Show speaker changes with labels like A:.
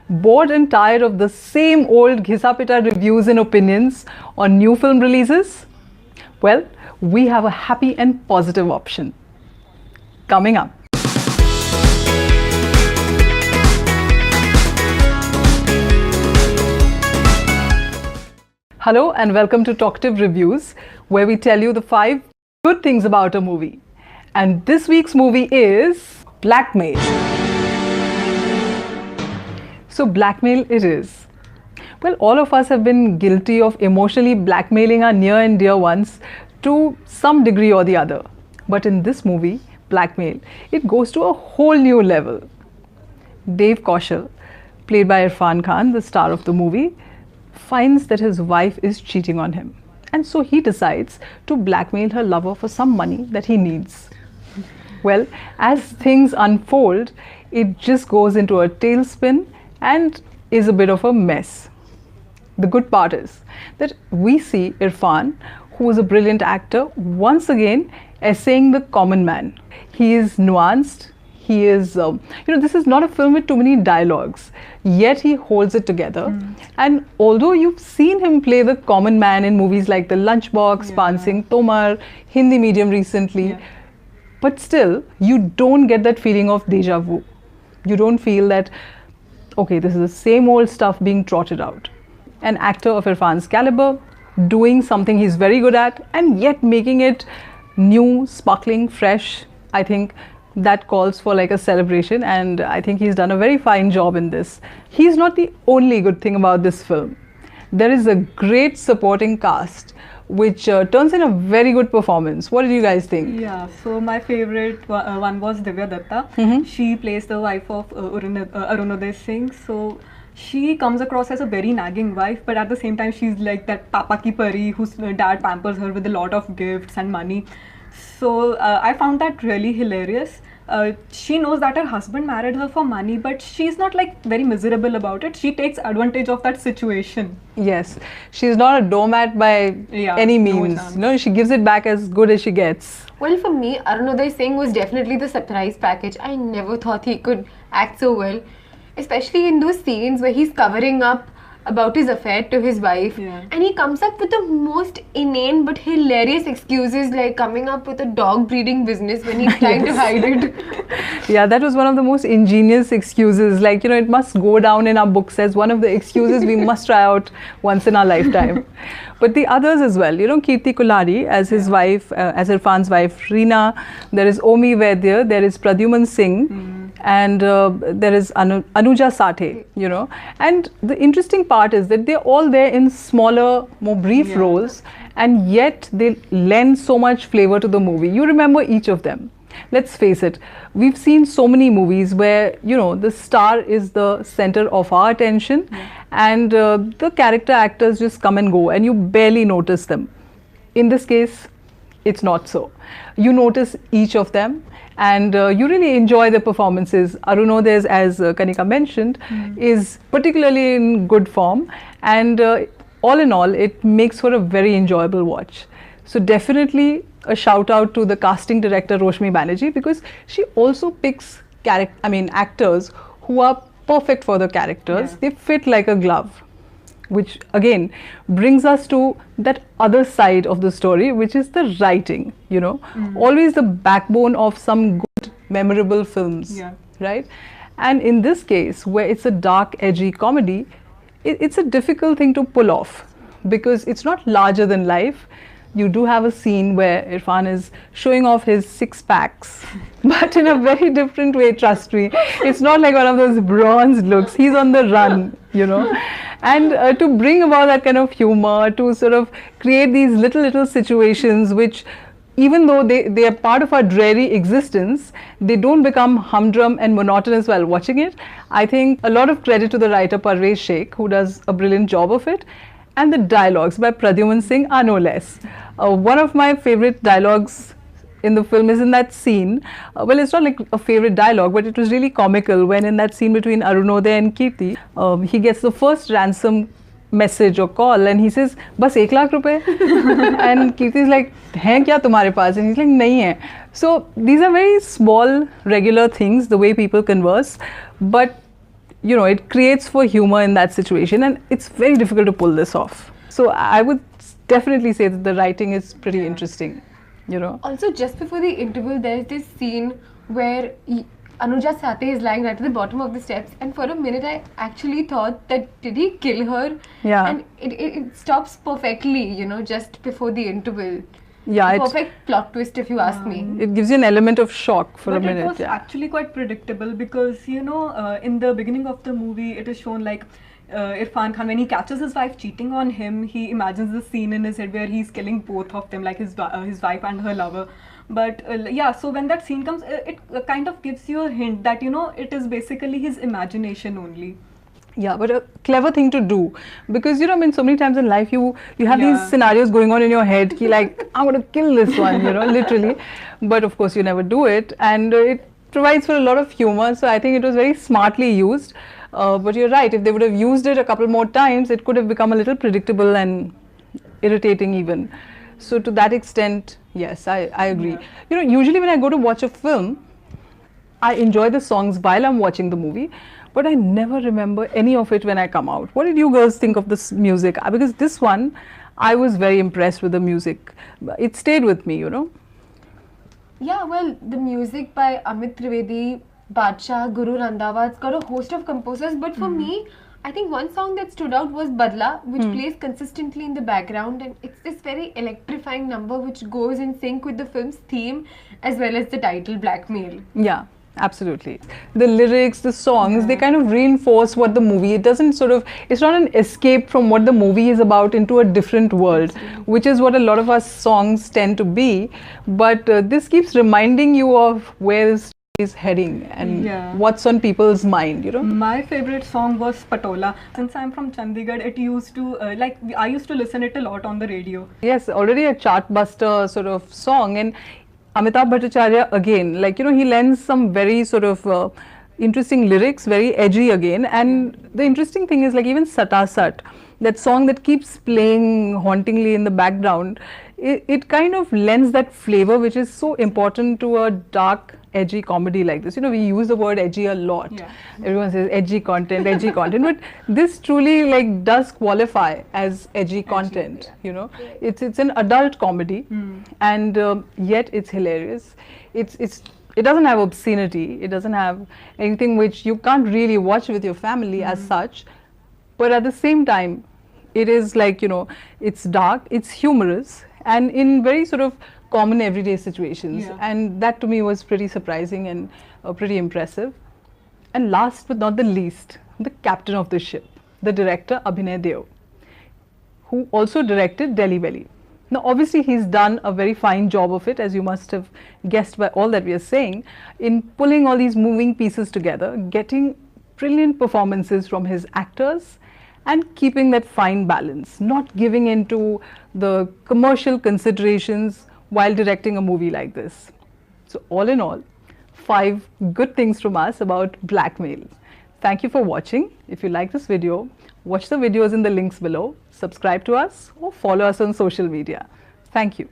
A: Bored and tired of the same old घिसा-पिटा reviews and opinions on new film releases? Well, we have a happy and positive option. Coming up. Hello and welcome to Talkietive Reviews, where we tell you the 5 good things about a movie. And this week's movie is Blackmail. So Blackmail it is. Well, all of us have been guilty of emotionally blackmailing our near and dear ones to some degree or the other. But in this movie, Blackmail, it goes to a whole new level. Dave Kaushal, played by Irrfan Khan, the star of the movie, finds that his wife is cheating on him. And so he decides to blackmail her lover for some money that he needs. Well, as things unfold, it just goes into a tailspin and is a bit of a mess. The good part is that we see Irrfan, who is a brilliant actor, once again essaying the common man. He is nuanced. He is, this is not a film with too many dialogues, yet he holds it together. And although you've seen him play the common man in movies like The Lunchbox, Pan Singh Tomar, Hindi medium recently, but still, you don't get that feeling of deja vu. You don't feel that, okay, this is the same old stuff being trotted out. An actor of Irrfan's caliber, doing something he's very good at, and yet making it new, sparkling, fresh, I think that calls for like a celebration, and I think he's done a very fine job in this. He's not the only good thing about this film. There is a great supporting cast which turns in a very good performance. What did you guys think?
B: Yeah, so my favorite one was Divya Datta. She plays the wife of Arunodaya Singh. So she comes across as a very nagging wife, but at the same time she's like that papa ki pari whose dad pampers her with a lot of gifts and money. So I found that really hilarious. She knows that her husband married her for money, but she's not like very miserable about it. She takes advantage of that situation.
A: Yes, she's not a doormat by any means. She gives it back as good as she gets.
C: Well, for me, Arunodaya Singh was definitely the surprise package. I never thought he could act so well, especially in those scenes where he's covering up about his affair to his wife, and he comes up with the most inane but hilarious excuses, like coming up with a dog breeding business when he's trying to hide it.
A: Yeah, that was one of the most ingenious excuses. Like, it must go down in our books as one of the excuses we must try out once in our lifetime. But the others as well, Kirti Kulhari as his wife, as Irrfan's wife, Reena, there is Omi Vaidya, there is Pradyuman Singh, and there is Anuja Sathe, And the interesting part is that they're all there in smaller, more brief roles, and yet they lend so much flavor to the movie. You remember each of them. Let's face it, we've seen so many movies where, the star is the center of our attention, and the character actors just come and go and you barely notice them. In this case, it's not so. You notice each of them, and you really enjoy the performances. Arunodaya, as Kanika mentioned, is particularly in good form, and all in all, it makes for a very enjoyable watch. So definitely a shout out to the casting director Roshmi Banerjee, because she also picks actors who are perfect for the characters. They fit like a glove, which again brings us to that other side of the story, which is the writing, always the backbone of some good, memorable films, right? And in this case, where it's a dark, edgy comedy, it's a difficult thing to pull off, because it's not larger than life. You do have a scene where Irrfan is showing off his 6 packs, but in a very different way, trust me. It's not like one of those bronzed looks. He's on the run, And to bring about that kind of humor, to sort of create these little situations which, even though they are part of our dreary existence, they don't become humdrum and monotonous while watching it. I think a lot of credit to the writer Parvez Sheikh, who does a brilliant job of it. And the dialogues by Pradyuman Singh are no less. One of my favorite dialogues in the film is in that scene. Well, it's not like a favorite dialogue, but it was really comical when in that scene between Arunodaya and Kirti, he gets the first ransom message or call and he says, "Bas 1 lakh rupees?" And Kirti is like, "Hai kya tumhare paas?" And he's like, "Nahi hai." So these are very small, regular things, the way people converse, but you know, it creates for humor in that situation, and it's very difficult to pull this off. So I would definitely say that the writing is pretty interesting, you know.
C: Also, just before the interval, there's this scene where Anuja Sate is lying right at the bottom of the steps, and for a minute I actually thought that did he kill her?
A: Yeah.
C: And it stops perfectly, you know, just before the interval.
A: Yeah,
C: Perfect plot twist, if you ask me.
A: it gives you an element of shock for a minute.
B: But it was actually quite predictable because, you know, in the beginning of the movie, it is shown like Irrfan Khan, when he catches his wife cheating on him, he imagines the scene in his head where he's killing both of them, like his wife and her lover. But yeah, so when that scene comes, it kind of gives you a hint that, you know, it is basically his imagination only.
A: Yeah, but a clever thing to do, because you know, I mean, so many times in life you have these scenarios going on in your head. Ki like, I'm going to kill this one, you know, literally. But of course, you never do it, and it provides for a lot of humor. So I think it was very smartly used. But you're right. If they would have used it a couple more times, it could have become a little predictable and irritating even. So to that extent, yes, I agree.
B: Yeah.
A: You know, usually when I go to watch a film, I enjoy the songs while I'm watching the movie, but I never remember any of it when I come out. What did you girls think of this music? Because this one, I was very impressed with the music. It stayed with me, you know.
C: Yeah, well, the music by Amit Trivedi, Badshah, Guru Randhawa, it's got a host of composers, but for me, I think one song that stood out was Badla, which plays consistently in the background, and it's this very electrifying number which goes in sync with the film's theme as well as the title Blackmail.
A: Yeah, absolutely. The lyrics, the songs, they kind of reinforce what the movie, it doesn't sort of, it's not an escape from what the movie is about into a different world, which is what a lot of our songs tend to be. But this keeps reminding you of where the story is heading and what's on people's mind, you know.
B: My favorite song was Patola. Since I'm from Chandigarh, it used to, I used to listen it a lot on the radio.
A: Yes, already a chartbuster sort of song, and Amitabh Bhattacharya again, like, you know, he lends some very sort of interesting lyrics, very edgy again. And the interesting thing is, like, even Sata Sat, that song that keeps playing hauntingly in the background, it kind of lends that flavor which is so important to a dark, edgy comedy like this. You know, we use the word edgy a lot.
B: Yeah.
A: Everyone says edgy content, but this truly like does qualify as edgy content. You know, it's an adult comedy, and yet it's hilarious. It doesn't have obscenity. It doesn't have anything which you can't really watch with your family as such. But at the same time, it is like, you know, it's dark, it's humorous, and in very sort of common everyday situations. And that to me was pretty surprising and pretty impressive. And last but not the least, the captain of the ship, the director Abhinay Deo, who also directed Delhi Belly. Now obviously he's done a very fine job of it, as you must have guessed by all that we are saying, in pulling all these moving pieces together, getting brilliant performances from his actors, and keeping that fine balance, not giving into the commercial considerations while directing a movie like this. So all in all, 5 good things from us about Blackmail. Thank you for watching. If you like this video, watch the videos in the links below, subscribe to us, or follow us on social media. Thank you.